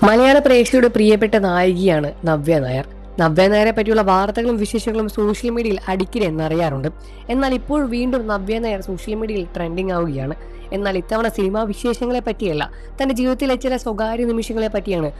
മലയാള പ്രേക്ഷകരുടെ പ്രിയപ്പെട്ട നായികയാണ് നവ്യ നായർ. നവ്യ നായരെ പറ്റിയുള്ള വാർത്തകളും വിശേഷങ്ങളും സോഷ്യൽ മീഡിയയിൽ അടിക്കടി എന്നറിയാറുണ്ട്. എന്നാൽ ഇപ്പോൾ വീണ്ടും നവ്യ നായർ സോഷ്യൽ മീഡിയയിൽ ട്രെൻഡിങ് ആവുകയാണ്. എന്നാൽ ഇത്തവണ സിനിമാ വിശേഷങ്ങളെ പറ്റിയല്ല, തന്റെ ജീവിതത്തിലെ ചില സ്വകാര്യ നിമിഷങ്ങളെ പറ്റിയാണ്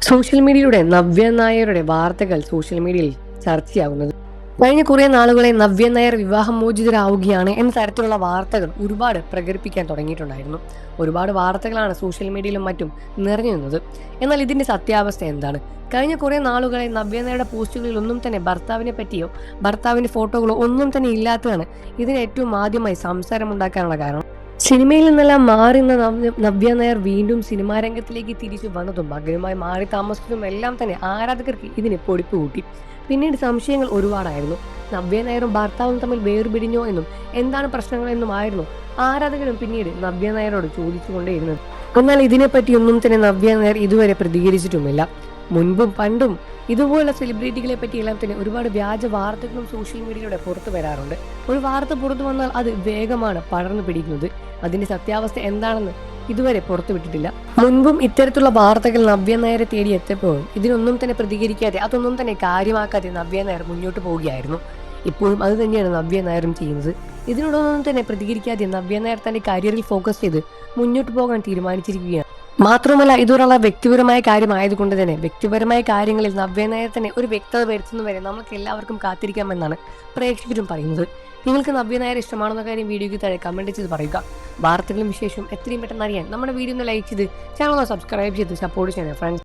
സോഷ്യൽ മീഡിയയിലൂടെ നവ്യ നായരുടെ വാർത്തകൾ സോഷ്യൽ മീഡിയയിൽ ചർച്ചയാകുന്നത്. കഴിഞ്ഞ കുറെ നാളുകളെ നവ്യ നായർ വിവാഹമോചിതരാവുകയാണ് എന്ന തരത്തിലുള്ള വാർത്തകൾ ഒരുപാട് പ്രകടിപ്പിക്കാൻ തുടങ്ങിയിട്ടുണ്ടായിരുന്നു. ഒരുപാട് വാർത്തകളാണ് സോഷ്യൽ മീഡിയയിലും മറ്റും നിറഞ്ഞു നിന്നത്. എന്നാൽ ഇതിന്റെ സത്യാവസ്ഥ എന്താണ്? കഴിഞ്ഞ കുറെ നാളുകളെ നവ്യ നായരുടെ പോസ്റ്റുകളിൽ ഒന്നും തന്നെ ഭർത്താവിനെ പറ്റിയോ ഭർത്താവിന്റെ ഫോട്ടോകളോ ഒന്നും തന്നെ ഇല്ലാത്തതാണ് ഇതിന് ഏറ്റവും ആദ്യമായി സംസാരമുണ്ടാക്കാനുള്ള കാരണം. സിനിമയിൽ നിന്നെല്ലാം മാറി നിന്ന നവ്യ നായർ വീണ്ടും സിനിമാ രംഗത്തിലേക്ക് തിരിച്ചു വന്നതും മകനുമായി മാറി താമസിച്ചതും എല്ലാം തന്നെ ആരാധകർക്ക് ഇതിന് പൊടിപ്പ് കൂട്ടി. പിന്നീട് സംശയങ്ങൾ ഒരുപാടായിരുന്നു. നവ്യ നായരും ഭർത്താവും തമ്മിൽ വേർപിരിഞ്ഞോ എന്നും എന്താണ് പ്രശ്നങ്ങൾ എന്നുമായിരുന്നു ആരാധകരും പിന്നീട് നവ്യ നായരോട് ചോദിച്ചുകൊണ്ടേയിരുന്നത്. എന്നാൽ ഇതിനെപ്പറ്റിയൊന്നും തന്നെ നവ്യ നായർ ഇതുവരെ പ്രതികരിച്ചിട്ടുമില്ല. മുൻപും പണ്ടും ഇതുപോലുള്ള സെലിബ്രിറ്റികളെ പറ്റി എല്ലാം തന്നെ ഒരുപാട് വ്യാജ വാർത്തകളും സോഷ്യൽ മീഡിയയിലൂടെ പുറത്തു വരാറുണ്ട്. ഒരു വാർത്ത പുറത്തു വന്നാൽ അത് വേഗമാണ് പടർന്നു പിടിക്കുന്നത്. അതിന്റെ സത്യാവസ്ഥ എന്താണെന്ന് ഇതുവരെ പുറത്തുവിട്ടിട്ടില്ല. മുൻപും ഇത്തരത്തിലുള്ള വാർത്തകൾ നവ്യ നായരെ തേടി എത്തിയപ്പോഴും ഇതിനൊന്നും തന്നെ പ്രതികരിക്കാതെ അതൊന്നും തന്നെ കാര്യമാക്കാതെ നവ്യ നായർ മുന്നോട്ട് പോവുകയായിരുന്നു. ഇപ്പോഴും അത് തന്നെയാണ് നവ്യ നായരും ചെയ്യുന്നത്. ഇതിനോടൊന്നും തന്നെ പ്രതികരിക്കാതെ നവ്യ നായർ തന്റെ കരിയറിൽ ഫോക്കസ് ചെയ്ത് മുന്നോട്ട് പോകാൻ തീരുമാനിച്ചിരിക്കുകയാണ്. മാത്രമല്ല, ഇതൊരാളെ വ്യക്തിപരമായ കാര്യമായതുകൊണ്ട് തന്നെ വ്യക്തിപരമായ കാര്യങ്ങളിൽ നവ്യ നായർ തന്നെ ഒരു വ്യക്തത വരുത്തുന്നവരെ നമുക്ക് എല്ലാവർക്കും കാത്തിരിക്കാമെന്നാണ് പ്രേക്ഷകരും പറയുന്നത്. നിങ്ങൾക്ക് നവ്യ നായർ ഇഷ്ടമാണെന്ന കാര്യം വീഡിയോയ്ക്ക് താഴെ കമന്റ് ചെയ്ത് പറയുക. വാർത്തകളും വിശേഷവും എത്രയും പെട്ടെന്ന് അറിയാൻ നമ്മുടെ വീഡിയോ ഒന്ന് ലൈക്ക് ചെയ്ത് ചാനൽ സബ്സ്ക്രൈബ് ചെയ്ത് സപ്പോർട്ട് ചെയ്യണം ഫ്രണ്ട്സ്.